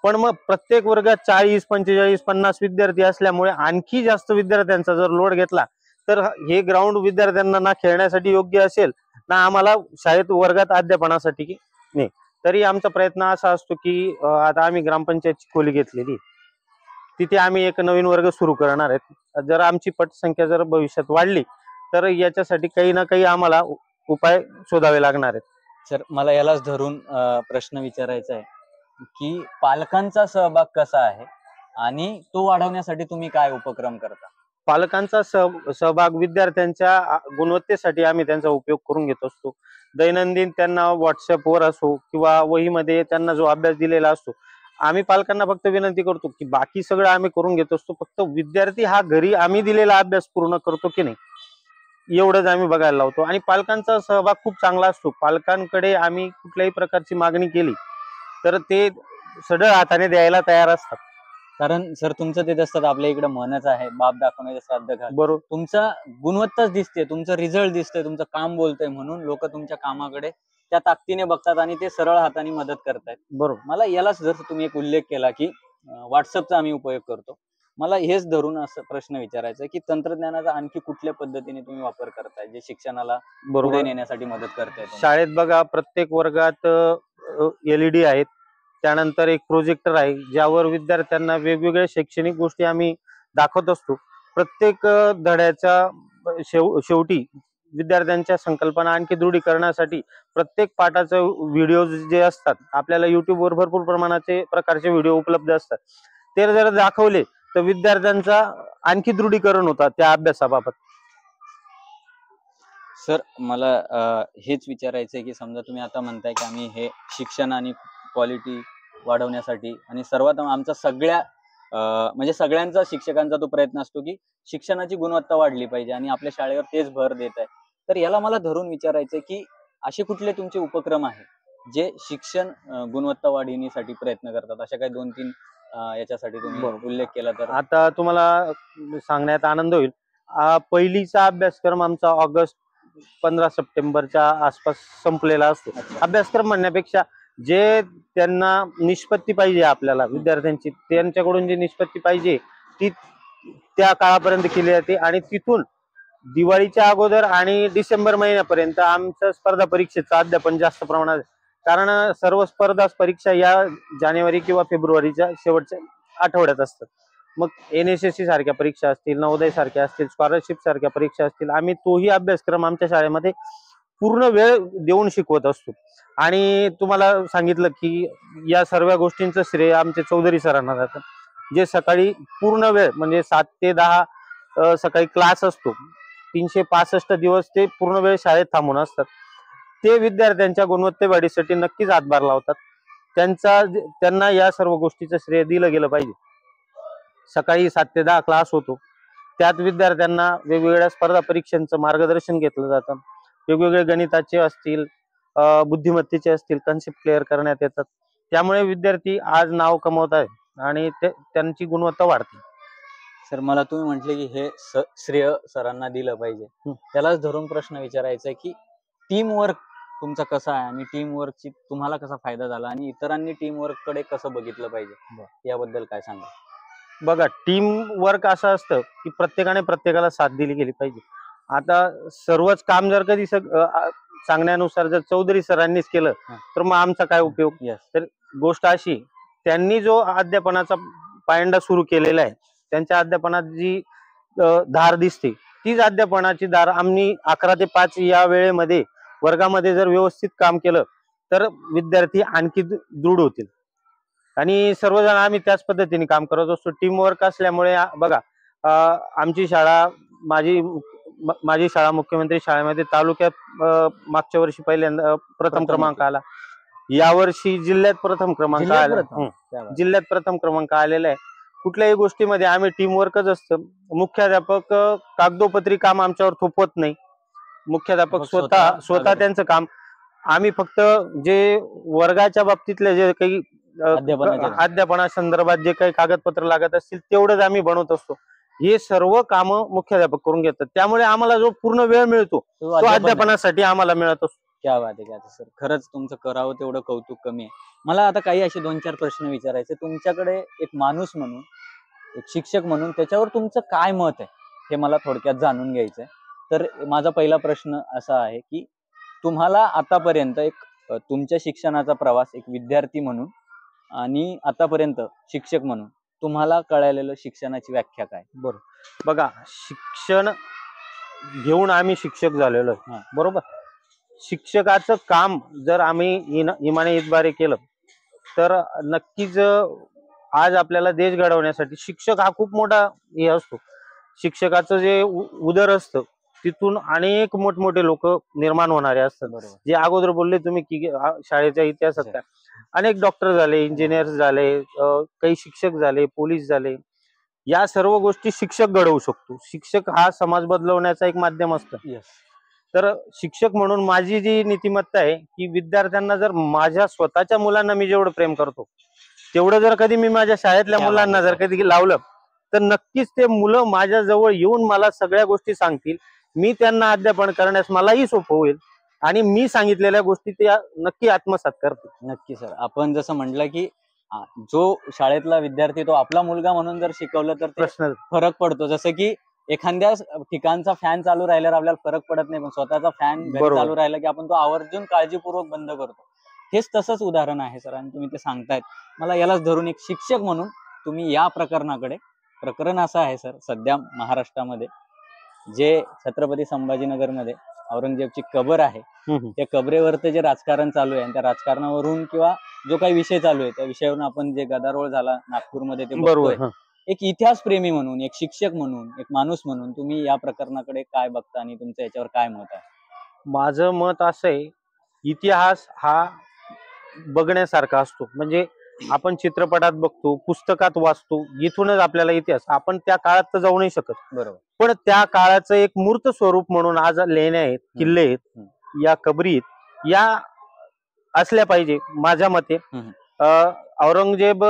Speaker 2: पण मग प्रत्येक वर्गात 40, 45, 50 विद्यार्थी असल्यामुळे आणखी जास्त विद्यार्थ्यांचा जर लोड घेतला तर हे ग्राउंड विद्यार्थ्यांना ना खेळण्यासाठी योग्य असेल ना आम्हाला शाळेत वर्गात अध्यापनासाठी नाही. तरी आमचा प्रयत्न असा असतो की आता आम्ही ग्रामपंचायतची खोली घेतलेली, तिथे आम्ही एक नवीन वर्ग सुरू करणार आहेत. जर आमची पटसंख्या जर भविष्यात वाढली तर याच्यासाठी काही ना काही आम्हाला उपाय शोधावे लागणार आहेत.
Speaker 1: सर, मला यालाच धरून प्रश्न विचारायचा आहे की पालकांचा सहभाग कसा आहे आणि तो वाढवण्यासाठी तुम्ही काय उपक्रम करता?
Speaker 2: पालकांचा सहभाग विद्यार्थ्यांच्या गुणवत्तेसाठी आम्ही त्यांचा उपयोग करून घेत असतो. दैनंदिन त्यांना व्हॉट्सअपवर असो किंवा वहीमध्ये त्यांना जो अभ्यास दिलेला असतो, आम्ही पालकांना फक्त विनंती करतो की बाकी सगळं आम्ही करून घेत असतो, फक्त विद्यार्थी हा घरी आम्ही दिलेला अभ्यास पूर्ण करतो की नाही एवढंच आम्ही बघायला लावतो. आणि पालकांचा सहभाग खूप चांगला असतो. पालकांकडे आम्ही कुठल्याही प्रकारची मागणी केली तर ते सढळ हाताने द्यायला तयार असतात.
Speaker 1: कारण सर तुमचं ते असतात, आपल्या इकडे म्हणच आहे, बाप दाखवण्याचे श्राद्ध घाल.
Speaker 2: बरोबर.
Speaker 1: तुमचा गुणवत्ताच दिसते, तुमचं रिझल्ट दिसतंय, तुमचं काम बोलतंय, म्हणून लोक तुमच्या कामाकडे त्या ताकदीने बघतात आणि ते सरळ हाताने मदत करतायत.
Speaker 2: बरोबर.
Speaker 1: मला यालाच जर तुम्ही एक उल्लेख केला की व्हॉट्सअपचा आम्ही उपयोग करतो, मला हेच धरून असं प्रश्न विचारायचा आहे की तंत्रज्ञानाचा आणखी कुठल्या पद्धतीने तुम्ही वापर करताय जे शिक्षणाला पुढे
Speaker 2: बरोबर.
Speaker 1: नेण्यासाठी मदत करताय तुम्ही?
Speaker 2: शाळेत बघा प्रत्येक वर्गात LED आहेत. त्यानंतर एक प्रोजेक्टर आहे ज्यावर विद्यार्थ्यांना वेगवेगळ्या शैक्षणिक गोष्टी आम्ही दाखवत असतो. प्रत्येक धड्याच्या शेवटी विद्यार्थ्यांच्या संकल्पना आणखी दृढीकरणासाठी प्रत्येक पाठाचे व्हिडिओ जे असतात, आपल्याला युट्यूबवर भरपूर प्रकारचे व्हिडिओ उपलब्ध असतात. ते जर दाखवले तर विद्यार्थ्यांचा आणखी दृढीकरण होतात त्या अभ्यासाबाबत.
Speaker 1: सर मला हेच विचारायचं आहे की समजा तुम्ही आता म्हणताय की आम्ही हे शिक्षण आणि क्वालिटी वाढवण्यासाठी, आणि सर्वात आमचा सगळ्या म्हणजे सगळ्यांचा शिक्षकांचा तो प्रयत्न असतो की शिक्षणाची गुणवत्ता वाढली पाहिजे आणि आपल्या शाळेवर तेच भर देत आहे. तर याला मला धरून विचारायचं आहे की असे कुठले तुमचे उपक्रम आहे जे शिक्षण गुणवत्ता वाढवण्यासाठी प्रयत्न करतात? अशा काही 2-3 याच्यासाठी तुम्ही उल्लेख केला तर.
Speaker 2: आता तुम्हाला सांगण्यात आनंद होईल, पहिलीचा अभ्यासक्रम आमचा ऑगस्ट 15 सप्टेंबरच्या आसपास संपलेला असतो. अभ्यासक्रम म्हणण्यापेक्षा जे त्यांना निष्पत्ती पाहिजे, आपल्याला विद्यार्थ्यांची त्यांच्याकडून जी निष्पत्ती पाहिजे ती त्या काळापर्यंत केली जाते. आणि तिथून दिवाळीच्या अगोदर आणि डिसेंबर महिन्यापर्यंत आमचं स्पर्धा परीक्षेचं अध्यापन जास्त प्रमाणात, कारण सर्व स्पर्धा परीक्षा या जानेवारी किंवा फेब्रुवारीच्या शेवटच्या आठवड्यात असतात. मग NSSC सारख्या परीक्षा असतील, नवोदय सारख्या असतील, स्कॉलरशिप सारख्या परीक्षा असतील, आम्ही तोही अभ्यासक्रम आमच्या शाळेमध्ये पूर्ण वेळ देऊन शिकवत असतो. आणि तुम्हाला सांगितलं की या सर्व गोष्टींचं श्रेय आमचे चौधरी सरांना जातं, जे सकाळी पूर्ण वेळ म्हणजे 7 ते 10 सकाळी क्लास असतो. 365 दिवस ते पूर्ण वेळ शाळेत थांबून असतात. ते विद्यार्थ्यांच्या गुणवत्तेवाढीसाठी नक्कीच हातभार लावतात. त्यांना या सर्व गोष्टीचं श्रेय दिलं गेलं पाहिजे. सकाळी 7 ते 10 क्लास होतो. त्यात विद्यार्थ्यांना वेगवेगळ्या स्पर्धा परीक्षांचं मार्गदर्शन घेतलं जातं. वेगवेगळे गणिताचे असतील, बुद्धिमत्तेचे असतील, कन्सेप्ट क्लिअर करण्यात येतात. त्यामुळे विद्यार्थी आज नाव कमवत आहेत आणि त्यांची गुणवत्ता वाढते.
Speaker 1: सर मला तुम्ही म्हटले की हे श्रेय सरांना दिलं पाहिजे, त्यालाच धरून प्रश्न विचारायचा आहे की टीम वर्क तुमचा कसा आहे आणि टीम वर्कची तुम्हाला कसा फायदा झाला आणि इतरांनी टीम वर्क कडे कसं बघितलं पाहिजे, याबद्दल काय सांगा?
Speaker 2: बघा, टीम वर्क असं असतं की प्रत्येकाने प्रत्येकाला साथ दिली गेली पाहिजे. आता सर्वच काम जर कधी सांगण्यानुसार जर चौधरी सरांनीच केलं तर मग आमचा काय उपयोग? तर गोष्ट अशी, त्यांनी जो अध्यापनाचा पायंडा सुरू केलेला आहे, त्यांच्या अध्यापनात जी धार दिसते तीच अध्यापनाची धार आम्ही 11 ते 5 या वेळेमध्ये वर्गामध्ये जर व्यवस्थित काम केलं तर विद्यार्थी आणखी दृढ होतील. आणि सर्वजण आम्ही त्याच पद्धतीने काम करत असतो. टीम वर्क असल्यामुळे बघा, आमची शाळा माझी शाळा मुख्यमंत्री शाळेमध्ये तालुक्यात मागच्या वर्षी पहिल्यांदा प्रथम क्रमांक आला. यावर्षी जिल्ह्यात प्रथम क्रमांक आला. जिल्ह्यात प्रथम क्रमांक आलेला आहे. कुठल्याही गोष्टीमध्ये आम्ही टीम वर्कच असतं. मुख्याध्यापक कागदोपत्री काम आमच्यावर थोपवत नाही. मुख्याध्यापक स्वतः त्यांचं काम, आम्ही फक्त जे वर्गाच्या बाबतीतले जे काही अध्यापनासंदर्भात जे काही कागदपत्र लागत असतील तेवढंच आम्ही बनवत असतो. हे सर्व काम मुख्याध्यापक करून घेतात. त्यामुळे आम्हाला जो पूर्ण वेळ मिळतो तो अध्यापनासाठी आम्हाला मिळत असतो.
Speaker 1: क्या बात आहे, क्या सर, खरंच तुमचं करावं तेवढं कौतुक कमी आहे. मला आता काही असे 2-4 प्रश्न विचारायचे. तुमच्याकडे एक माणूस म्हणून, एक शिक्षक म्हणून त्याच्यावर तुमचं काय मत आहे हे मला थोडक्यात जाणून घ्यायचंय. तर माझा पहिला प्रश्न असा आहे की तुम्हाला आतापर्यंत एक तुमच्या शिक्षणाचा प्रवास एक विद्यार्थी म्हणून आणि आतापर्यंत शिक्षक म्हणून तुम्हाला कळलेलं शिक्षणाची व्याख्या काय?
Speaker 2: बरोबर. बघा, शिक्षण घेऊन आम्ही शिक्षक झालेलो आहे, बरोबर. शिक्षकाचं काम जर आम्ही इमाने इतबारे केलं तर नक्कीच आज आपल्याला देश घडवण्यासाठी शिक्षक हा खूप मोठा हे असतो. शिक्षकाचं जे उदर असतं तिथून अनेक मोठमोठे लोक निर्माण होणारे असतात. जे अगोदर बोलले तुम्ही की शाळेच्या इतिहासात अनेक डॉक्टर झाले, इंजिनियर झाले, काही शिक्षक झाले, पोलीस झाले, या सर्व गोष्टी शिक्षक घडवू शकतो. शिक्षक हा समाज बदलवण्याचा एक माध्यम असतं.
Speaker 1: Yes.
Speaker 2: तर शिक्षक म्हणून माझी जी नीतिमत्ता आहे की विद्यार्थ्यांना, जर माझ्या स्वतःच्या मुलांना मी जेवढं प्रेम करतो तेवढं जर कधी मी माझ्या शाळेतल्या
Speaker 1: क्या
Speaker 2: मुलांना
Speaker 1: बात
Speaker 2: जर
Speaker 1: आहे.
Speaker 2: कधी लावलं तर नक्कीच ते मुलं माझ्या जवळ येऊन मला सगळ्या गोष्टी सांगतील. मी त्यांना अध्यापन करण्यास मलाही सोपं होईल आणि मी सांगितलेल्या गोष्टी ते नक्की आत्मसात करतील.
Speaker 1: नक्की सर, आपण जसं म्हटलं की जो शाळेतला विद्यार्थी तो आपला मुलगा म्हणून जर शिकवलं तर ते
Speaker 2: प्रश्न
Speaker 1: फरक पडतो. जसं की एखाद्या ठिकाणचा फॅन चालू राहिल्यावर आपल्याला फरक पडत नाही, पण स्वतःचा फॅन
Speaker 2: बरोबर.
Speaker 1: चालू राहिला की आपण तो आवर्जून काळजीपूर्वक बंद करतो. हेच तसंच उदाहरण आहे सर, आणि तुम्ही ते सांगतायत. मला यालाच धरून एक शिक्षक म्हणून तुम्ही या प्रकरणाकडे, प्रकरण असं आहे सर सध्या महाराष्ट्रामध्ये, जे छत्रपती संभाजीनगरमध्ये औरंगजेबची कबर आहे, त्या कबरेवरती जे राजकारण चालू आहे, आणि त्या राजकारणावरून किंवा जो काही विषय चालू आहे त्या विषयावरून आपण जे गदारोळ झाला नागपूरमध्ये ते बघतोय.
Speaker 2: बरोबर.
Speaker 1: एक इतिहास प्रेमी म्हणून, एक शिक्षक म्हणून, एक माणूस म्हणून तुम्ही या प्रकरणाकडे काय बघता आणि तुमचं याच्यावर काय मत आहे?
Speaker 2: माझं मत असं आहे, इतिहास हा बघण्यासारखा असतो. म्हणजे आपण चित्रपटात बघतो, पुस्तकात वाचतो, इथूनच आपल्याला इतिहास, आपण त्या काळात तर जाऊ नाही शकत,
Speaker 1: बरोबर.
Speaker 2: पण त्या काळाचं एक मूर्त स्वरूप म्हणून आज लेण्या आहेत, किल्ले आहेत, या कबरी आहेत, या असल्या पाहिजे माझ्या मते. औरंगजेब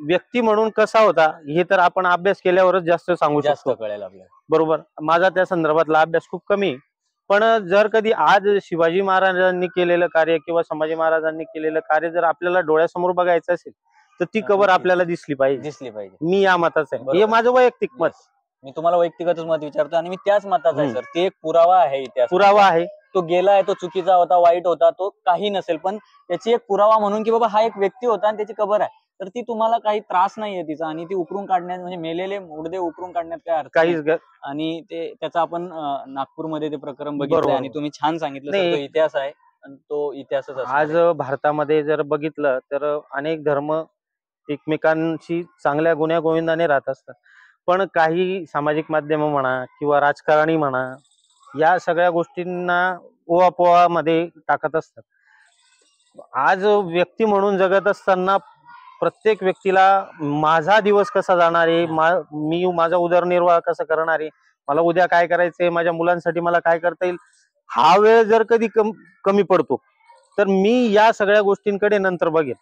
Speaker 2: व्यक्ती म्हणून कसा होता हे तर आपण अभ्यास केल्यावरच जास्त सांगू
Speaker 1: जास्त
Speaker 2: शकतो.
Speaker 1: कळेल आपल्याला.
Speaker 2: बरोबर. माझा त्या संदर्भातला अभ्यास खूप कमी आहे. पण जर कधी आज शिवाजी महाराजांनी केलेलं कार्य किंवा संभाजी महाराजांनी केलेलं कार्य जर आपल्याला डोळ्यासमोर बघायचं असेल तर ती कबर आपल्याला दिसली पाहिजे. मी या मताचा आहे. हे माझं वैयक्तिक मत.
Speaker 1: मी तुम्हाला वैयक्तिकच मत विचारतो आणि मी त्याच मताचा आहे सर. ते एक पुरावा आहे, इतिहास
Speaker 2: पुरावा आहे.
Speaker 1: तो गेलाय, तो चुकीचा होता, वाईट होता, तो काही नसेल, पण त्याची एक पुरावा म्हणून की बाबा हा एक व्यक्ती होता आणि त्याची कबर आहे, तर ती तुम्हाला काही त्रास नाहीये तिचा, आणि ती उकरून काढण्यात, म्हणजे मेलेले मुडदे उकरून काढण्यात काय अर्थ नाही. आणि ते त्याचा आपण नागपूरमध्ये ते प्रकरण बघितलं आणि तुम्ही छान सांगितलं सर, तो इतिहास आहे आणि तो इतिहासच
Speaker 2: आज भारतामध्ये जर बघितलं तर अनेक धर्म एकमेकांशी चांगल्या गुण्यागोविंदाने राहत असतात, पण काही सामाजिक माध्यम म्हणा किंवा राजकारणी म्हणा या सगळ्या गोष्टींना ओवापोवामध्ये टाकत असतात. आज व्यक्ती म्हणून जगत असताना प्रत्येक व्यक्तीला माझा दिवस कसा जाणार आहे, मी माझा उदरनिर्वाह कसा करणार आहे, मला उद्या काय करायचंय, माझ्या मुलांसाठी मला काय करता येईल, हा वेळ जर कधी कमी पडतो तर मी या सगळ्या गोष्टींकडे नंतर बघेन.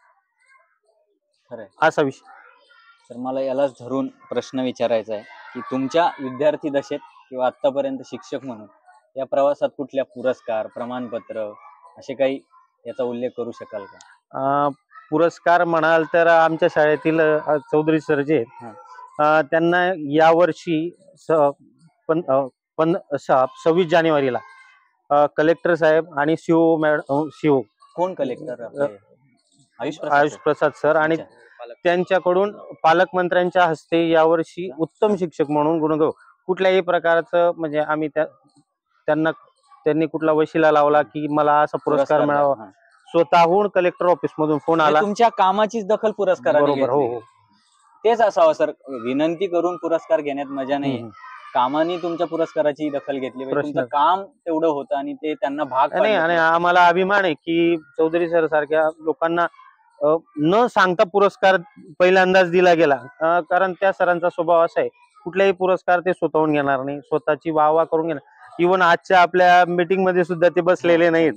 Speaker 1: खरंय.
Speaker 2: असा विषय.
Speaker 1: तर मला यालाच धरून प्रश्न विचारायचा आहे की तुमच्या विद्यार्थी दशेत किंवा आतापर्यंत शिक्षक म्हणून या प्रवासात कुठल्या पुरस्कार, प्रमाणपत्र असे काही याचा उल्लेख करू शकाल का?
Speaker 2: पुरस्कार म्हणाल तर आमच्या शाळेतील चौधरी सर जे त्यांना यावर्षी 26 जानेवारीला कलेक्टर साहेब आणि सीओ
Speaker 1: कोण कलेक्टर?
Speaker 2: आयुष प्रसाद सर, आणि त्यांच्याकडून पालकमंत्र्यांच्या हस्ते यावर्षी उत्तम शिक्षक म्हणून गुणगौरव. कुठल्याही प्रकारचं म्हणजे आम्ही त्यांनी कुठला वशिला लावला की मला असा पुरस्कार मिळावा, स्वतःहून कलेक्टर ऑफिस मधून फोन आला.
Speaker 1: तुमच्या कामाचीच दखल पुरस्कार.
Speaker 2: बरोबर. हो,
Speaker 1: तेच असावं सर. विनंती करून पुरस्कार घेण्यात मजा नाही, कामाने तुमच्या पुरस्काराची दखल घेतली पाहिजे. तुमचं काम तेवढं होतं आणि ते त्यांना भाग
Speaker 2: नाही. आणि आम्हाला अभिमान आहे की चौधरी सर सारख्या लोकांना न सांगता पुरस्कार पहिल्यांदाच दिला गेला, कारण त्या सरांचा स्वभाव असा आहे, कुठलाही पुरस्कार ते स्वतःहून घेणार नाही, स्वतःची वाहवा करून घेणार. इव्हन आजच्या आपल्या मीटिंग मध्ये सुद्धा ते बसलेले नाहीत.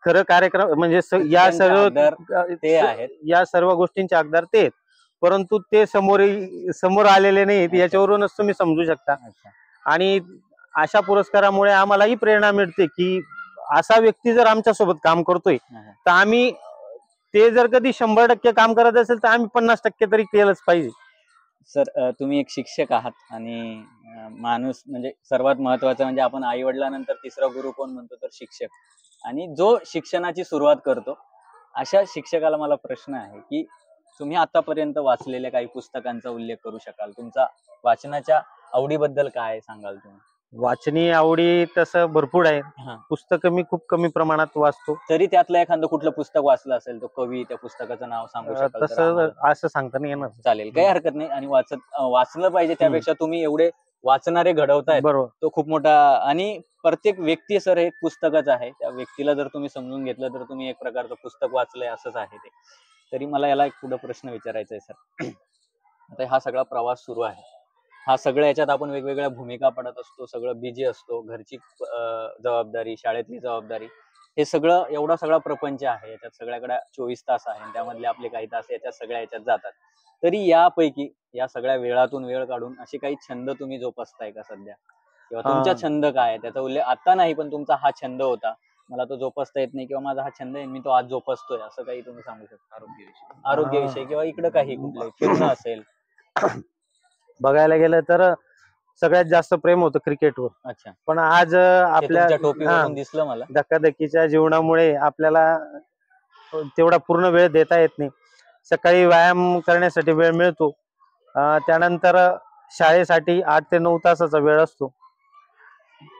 Speaker 2: खरं कार्यक्रम म्हणजे या सर्व गोष्टींचे हकदार ते आहेत, परंतु ते समोर आलेले नाहीत, याच्यावरूनच तुम्ही समजू शकता. आणि अशा पुरस्कारामुळे आम्हालाही प्रेरणा मिळते की असा व्यक्ती जर आमच्या सोबत काम करतोय तर आम्ही ते जर कधी 100% काम करत असेल तर आम्ही 50% तरी केलंच पाहिजे.
Speaker 1: सर, तुम्ही एक शिक्षक आहात आणि माणूस म्हणजे सर्वात महत्वाचं म्हणजे आपण आई वडिलांनंतर तिसरा गुरु कोण म्हणतो तर शिक्षक, आणि जो शिक्षणाची सुरुवात करतो अशा शिक्षकाला मला प्रश्न आहे की तुम्ही आतापर्यंत वाचलेल्या काही पुस्तकांचा उल्लेख करू शकाल? तुमचा वाचनाच्या आवडीबद्दल काय सांगाल तुम्ही?
Speaker 2: वाचनीय आवडी तसं भरपूर आहे. पुस्तकं मी खूप कमी प्रमाणात वाचतो.
Speaker 1: तरी त्यातलं एखादं कुठलं पुस्तक वाचलं असेल तर कवी, त्या पुस्तकाचं नाव सांगू शकाल?
Speaker 2: तसं असं सांगता नाही येणार.
Speaker 1: चालेल, काही हरकत नाही. आणि वाचलं पाहिजे, त्यापेक्षा तुम्ही एवढे वाचणारे घडवताय, तो खूप मोठा. आणि प्रत्येक व्यक्ती सर हे पुस्तकच आहे. त्या व्यक्तीला जर तुम्ही समजून घेतलं तर तुम्ही एक प्रकारचं पुस्तक वाचलंय असंच आहे ते. तरी मला याला एक पुढे प्रश्न विचारायचा आहे सर. आता हा सगळा प्रवास सुरू आहे, हा सगळ्या याच्यात आपण वेगवेगळ्या भूमिका पडत असतो, सगळं बिझी असतो, घरची जबाबदारी, शाळेतली जबाबदारी, हे सगळं एवढा सगळा प्रपंच आहे, याच्यात सगळ्याकडे 24 तास आहे आणि त्यामधले आपले काही तास याच्यात सगळ्या याच्यात जातात. तरी यापैकी या सगळ्या वेळातून वेळ काढून असे काही छंद तुम्ही जोपासताय का सध्या, किंवा तुमचा छंद काय आहे त्याचा उल्लेख आता नाही, पण तुमचा हा छंद होता, मला तो जोपासता येत नाही, किंवा माझा हा छंद आहे मी तो आज जोपासतोय, असं काही तुम्ही सांगू शकता? आरोग्याविषयी किंवा इकडं काही कुठले फिरणं असेल.
Speaker 4: बघायला गेलं तर सगळ्यात जास्त प्रेम होतं क्रिकेटवर.
Speaker 1: अच्छा,
Speaker 4: पण आज
Speaker 1: ते
Speaker 4: आपल्या
Speaker 1: तुमच्या टोपीवरून दिसलं मला.
Speaker 4: धकाधकीच्या जीवनामुळे आपल्याला तेवढा पूर्ण वेळ देता येत नाही. सकाळी व्यायाम करण्यासाठी वेळ मिळतो, त्यानंतर शाळेसाठी 8 ते 9 तासाचा वेळ असतो.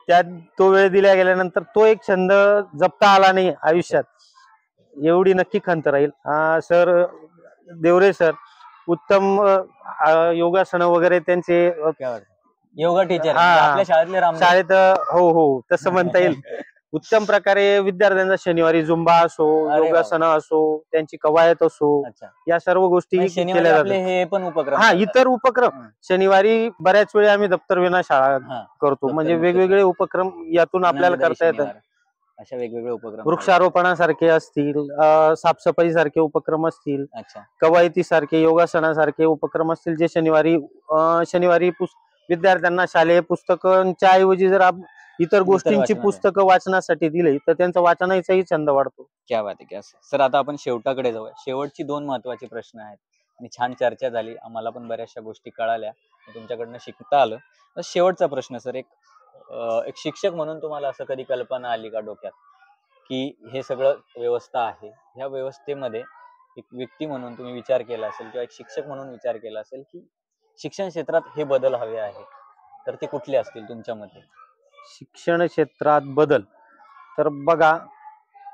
Speaker 4: त्यात तो वेळ दिल्या गेल्यानंतर तो एक छंद जपता आला नाही आयुष्यात, एवढी नक्की खंत राहील. सर देवरे सर उत्तम योगासनं वगैरे त्यांचे
Speaker 1: योगा टीचर
Speaker 4: हा.
Speaker 1: आपल्या शाळेतले रामदेव.
Speaker 4: शाळेत हो तसं म्हणता येईल. उत्तम प्रकारे विद्यार्थ्यांचा शनिवारी झुंबा असो,
Speaker 1: अरे
Speaker 4: योगासनं असो, त्यांची कवायत असो,
Speaker 1: अच्छा,
Speaker 4: या सर्व गोष्टी
Speaker 1: म्हणजे शनिवारी
Speaker 4: केल्या
Speaker 1: आपले
Speaker 4: जातात.
Speaker 1: हे पण उपक्रम
Speaker 4: हा,
Speaker 1: करतात.
Speaker 4: इतर उपक्रम
Speaker 1: हं.
Speaker 4: शनिवारी बऱ्याच वेळी आम्ही दप्तर विना शाळा
Speaker 1: हा,
Speaker 4: करतो,
Speaker 1: दप्तर
Speaker 4: म्हणजे
Speaker 1: मुक्त
Speaker 4: वेगवेगळे उपक्रम यातून आपल्याला
Speaker 1: आनंददायी
Speaker 4: करता येतात.
Speaker 1: शनिवार, अशा वेगवेगळे उपक्रम.
Speaker 4: वृक्षारोपणासारखे असतील, साफसफाई सारखे उपक्रम असतील,
Speaker 1: अच्छा,
Speaker 4: कवायतीसारखे, योगासनासारखे उपक्रम असतील, जे शनिवारी विद्यार्थ्यांना शालेय पुस्तकांच्या ऐवजी जर इतर गोष्टींची
Speaker 1: वाचनालय.
Speaker 4: पुस्तकं वाचण्यासाठी दिली तर त्यांचा वाचनाचाही छंद वाढतो.
Speaker 1: क्या बात आहे, क्या सर. आता आपण शेवटाकडे जाऊया. शेवटची 2 महत्वाची प्रश्न आहेत आणि छान चर्चा झाली, आम्हाला पण बऱ्याचशा गोष्टी कळाल्या, तुमच्याकडनं शिकता आलं. तर शेवटचा प्रश्न सर, एक शिक्षक म्हणून तुम्हाला असं कधी कल्पना आली का डोक्यात की हे सगळं व्यवस्था आहे, ह्या व्यवस्थेमध्ये एक व्यक्ती म्हणून तुम्ही विचार केला असेल, किंवा एक शिक्षक म्हणून विचार केला असेल की शिक्षण क्षेत्रात हे बदल हवे आहे, तर ते कुठले असतील तुमच्या मते?
Speaker 4: शिक्षण क्षेत्रात बदल तर बघा,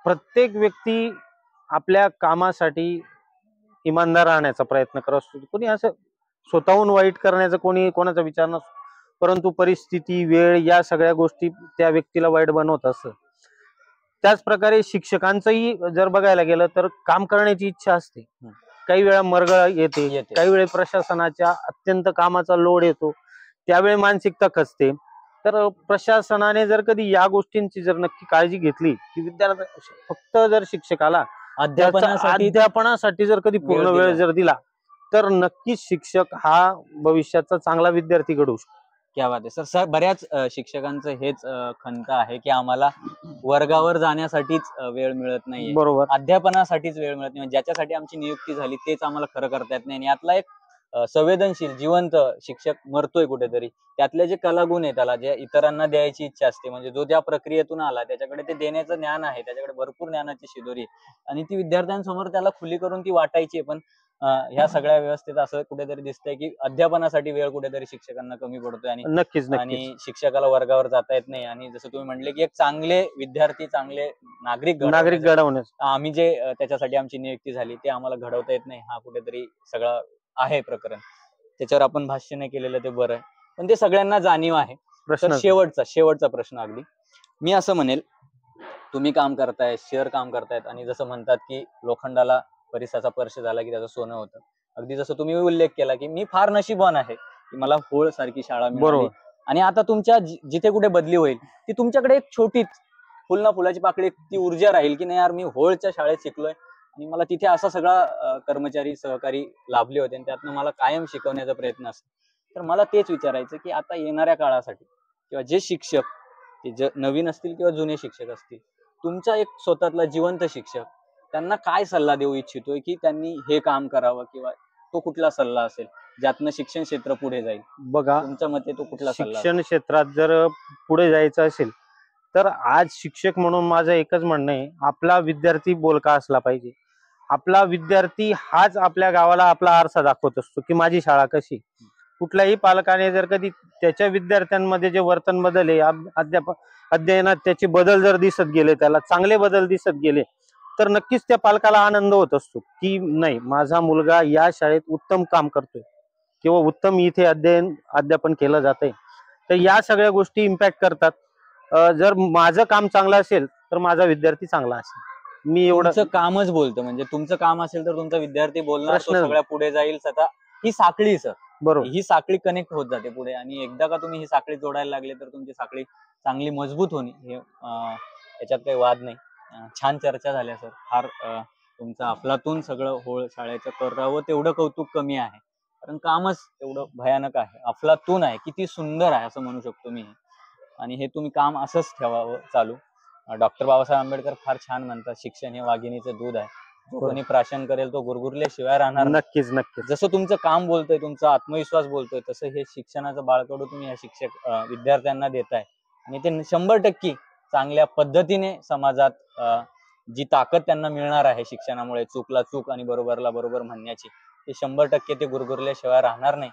Speaker 4: प्रत्येक व्यक्ती आपल्या कामासाठी इमानदार राहण्याचा प्रयत्न करत असतो. कोणी असं स्वतःहून वाईट करण्याचा कोणाचा विचार नसतो, परंतु परिस्थिती, वेळ या सगळ्या गोष्टी त्या व्यक्तीला वाईट बनवत असतात. त्याच प्रकारे शिक्षकांचंही जर बघायला गेलं तर काम करण्याची इच्छा असते, काही वेळा मरगळ येते, काही वेळा प्रशासनाच्या अत्यंत कामाचा लोड येतो, त्यावेळी मानसिकता खचते. तर प्रशासनाने जर कधी या गोष्टींची जर नक्की काळजी घेतली की विद्यार्थी फक्त जर शिक्षकाला अध्यापनासाठी जर कधी पूर्ण वेळ जर दिला तर नक्कीच शिक्षक हा भविष्याचा चांगला विद्यार्थी घडवू शकतो.
Speaker 1: क्या बात आहे सर. बऱ्याच शिक्षकांचं हेच खंत आहे की आम्हाला वर्गावर जाण्यासाठीच वेळ मिळत नाहीये,
Speaker 4: बरोबर,
Speaker 1: अध्यापनासाठीच वेळ मिळत नाही, ज्याच्यासाठी आमची नियुक्ती झाली तेच आम्हाला खरं करता येत नाही. यातला एक संवेदनशील जिवंत शिक्षक मरतोय कुठेतरी, त्यातले जे कलागुण आहे, त्याला जे इतरांना द्यायची इच्छा असते, म्हणजे जो ज्या प्रक्रियेतून आला त्याच्याकडे ते देण्याचं ज्ञान आहे, त्याच्याकडे भरपूर ज्ञानाची शिदोरी आहे आणि ती विद्यार्थ्यांसमोर त्याला खुली करून ती वाटायची. पण ह्या सगळ्या व्यवस्थेत असं कुठेतरी दिसतंय की अध्यापनासाठी वेळ कुठेतरी शिक्षकांना कमी पडतोय आणि
Speaker 4: नक्कीच
Speaker 1: आणि शिक्षकाला वर्गावर जाता येत नाही. आणि जसं तुम्ही म्हणले की एक चांगले विद्यार्थी, चांगले नागरिक
Speaker 4: घडवण्यास
Speaker 1: आम्ही जे त्याच्यासाठी आमची नियुक्ती झाली ते आम्हाला घडवता येत नाही, हा कुठेतरी सगळं आहे प्रकरण. त्याच्यावर आपण भाष्य नाही केलेलं ते बरं आहे, पण ते सगळ्यांना जाणीव आहे. तर शेवटचा प्रश्न, अगदी मी असं म्हणेल, तुम्ही काम करताय, शहर काम करतायत आणि जसं म्हणतात की लोखंडाला परिसाचा स्पर्श झाला की त्याचं सोनं होतं, अगदी जसं तुम्ही उल्लेख केला की मी फार नशीबवान आहे की मला होळ सारखी शाळा मिळाली. आणि आता तुमच्या जिथे कुठे बदली होईल ती तुमच्याकडे एक छोटीच फुल ना फुलाची पाकळी ती ऊर्जा राहील की नाही यार, मी होळच्या शाळेत शिकलोय आणि मला तिथे असा सगळा कर्मचारी सहकारी लाभले होते आणि त्यातनं मला कायम शिकवण्याचा प्रयत्न असतो. तर मला तेच विचारायचं की आता येणाऱ्या काळासाठी किंवा जे शिक्षक, ते नवीन असतील किंवा जुने शिक्षक असतील, तुमचा एक स्वतःतला जिवंत शिक्षक, त्यांना काय सल्ला देऊ इच्छितोय की त्यांनी हे काम करावं, किंवा तो कुठला सल्ला असेल ज्यातनं शिक्षण क्षेत्र पुढे जाईल?
Speaker 4: बघा,
Speaker 1: तुमच्या मते तो कुठला सल्ला?
Speaker 4: शिक्षण क्षेत्रात जर पुढे जायचं असेल तर आज शिक्षक म्हणून माझं एकच म्हणणं आहे, आपला विद्यार्थी बोलका असला पाहिजे. आपला विद्यार्थी हाच आपल्या गावाला आपला आरसा दाखवत असतो की माझी शाळा कशी. कुठल्याही पालकाने जर कधी त्याच्या विद्यार्थ्यांमध्ये जे वर्तन बदल आहे, अध्ययनात त्याचे बदल जर दिसत गेले, त्याला चांगले बदल दिसत गेले, तर नक्कीच त्या पालकाला आनंद होत असतो की नाही, माझा मुलगा या शाळेत उत्तम काम करतोय किंवा उत्तम इथे अध्यापन केलं जातंय. तर या सगळ्या गोष्टी इम्पॅक्ट करतात. जर माझं काम चांगलं असेल तर माझा विद्यार्थी चांगला असेल. मी एवढं
Speaker 1: कामच बोलतो, म्हणजे तुमचं काम असेल तर तुमचा विद्यार्थी बोलणार, तो सगळ्या पुढे जाईल. स्वतः ही साखळी सर,
Speaker 4: बरोबर.
Speaker 1: ही साखळी कनेक्ट होत जाते पुढे, आणि एकदा का तुम्ही ही साखळी जोडायला लागले तर तुमची साखळी चांगली मजबूत होणे हे याच्यात काही वाद नाही. छान चर्चा झाल्या सर. फार तुमचं अफलातून सगळं होळ शाळेचं करावं तेवढं कौतुक कमी आहे, कारण कामच तेवढं भयानक आहे, अफलातून आहे, किती सुंदर आहे असं म्हणू शकतो मी. आणि हे तुम्ही काम असंच ठेवावं चालू. डॉक्टर बाबासाहेब आंबेडकर फार छान म्हणतात, शिक्षण हे वाघिणीचं दूध आहे, जो कोणी प्राशन करेल तो गुरगुरल्याशिवाय राहणार नाही.
Speaker 4: नक्कीच नक्कीच.
Speaker 1: जसं तुमचं काम बोलतोय, तुमचा आत्मविश्वास बोलतोय, तसं हे शिक्षणाचं बाळकडू तुम्ही या शिक्षक विद्यार्थ्यांना देताय, आणि ते 100% चांगल्या पद्धतीने समाजात जी ताकद त्यांना मिळणार आहे शिक्षणामुळे, चूकला चूक आणि बरोबरला बरोबर म्हणण्याची, ते 100% ते गुरगुरल्याशिवाय राहणार नाही.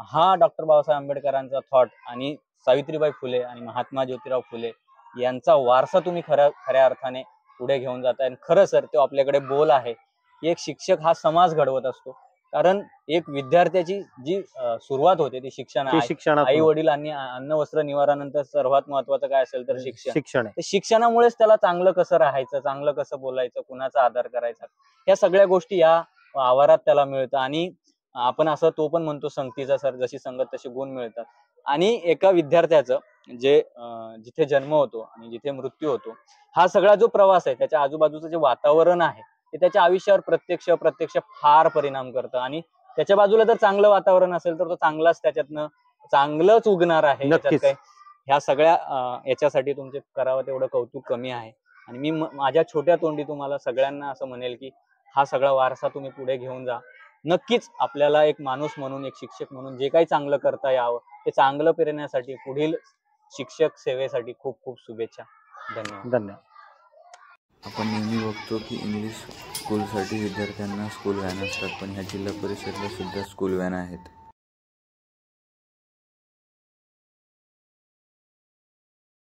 Speaker 1: हा डॉक्टर बाबासाहेब आंबेडकरांचा थॉट आणि सावित्रीबाई फुले आणि महात्मा ज्योतिराव फुले यांचा वारसा तुम्ही खऱ्या अर्थाने पुढे घेऊन जाताय. आणि खरं सर, तो आपल्याकडे बोल आहे की एक शिक्षक हा समाज घडवत असतो, कारण एक विद्यार्थ्याची जी सुरुवात होते ती शिक्षण आहे.
Speaker 4: शिक्षणात
Speaker 1: आई वडील आणि अन्न वस्त्र निवारानंतर सर्वात महत्वाचं काय असेल तर
Speaker 4: शिक्षण आहे.
Speaker 1: ते शिक्षणामुळेच त्याला चांगलं कसं राहायचं, चांगलं कसं बोलायचं, कुणाचा आदर करायचा, या सगळ्या गोष्टी या आवारात त्याला मिळतं. आणि आपण असं तो पण म्हणतो संगतीचा सर, जशी संगत तशी गुण मिळतात. आणि एका विद्यार्थ्याचं जे जिथे जन्म होतो आणि जिथे मृत्यू होतो, हा सगळा जो प्रवास आहे, त्याच्या आजूबाजूचं जे वातावरण आहे ते त्याच्या आयुष्यावर प्रत्यक्ष फार परिणाम करतं. आणि त्याच्या बाजूला जर चांगलं वातावरण असेल तर तो चांगलाच त्याच्यातनं चांगलंच उगणार आहे.
Speaker 4: नक्कीच.
Speaker 1: ह्या सगळ्या याच्यासाठी तुमचे करावं तेवढं कौतुक कमी आहे. आणि मी माझ्या छोट्या तोंडी तुम्हाला सगळ्यांना असं म्हणेल की हा सगळा वारसा तुम्ही पुढे घेऊन जा. नक्कीच आपल्याला एक माणूस म्हणून, एक शिक्षक म्हणून जे काही चांगलं करता यावं ते चांगलं पेरण्यासाठी पुढील शिक्षक सेवेसाठी खूप खूप शुभेच्छा. धन्यवाद.
Speaker 5: आपण नेहमी बघतो की इंग्लिश स्कूलसाठी विद्यार्थ्यांना स्कूल व्हॅन असतात, पण ह्या जिल्हा परिषदला सुद्धा स्कूल व्हॅन आहेत.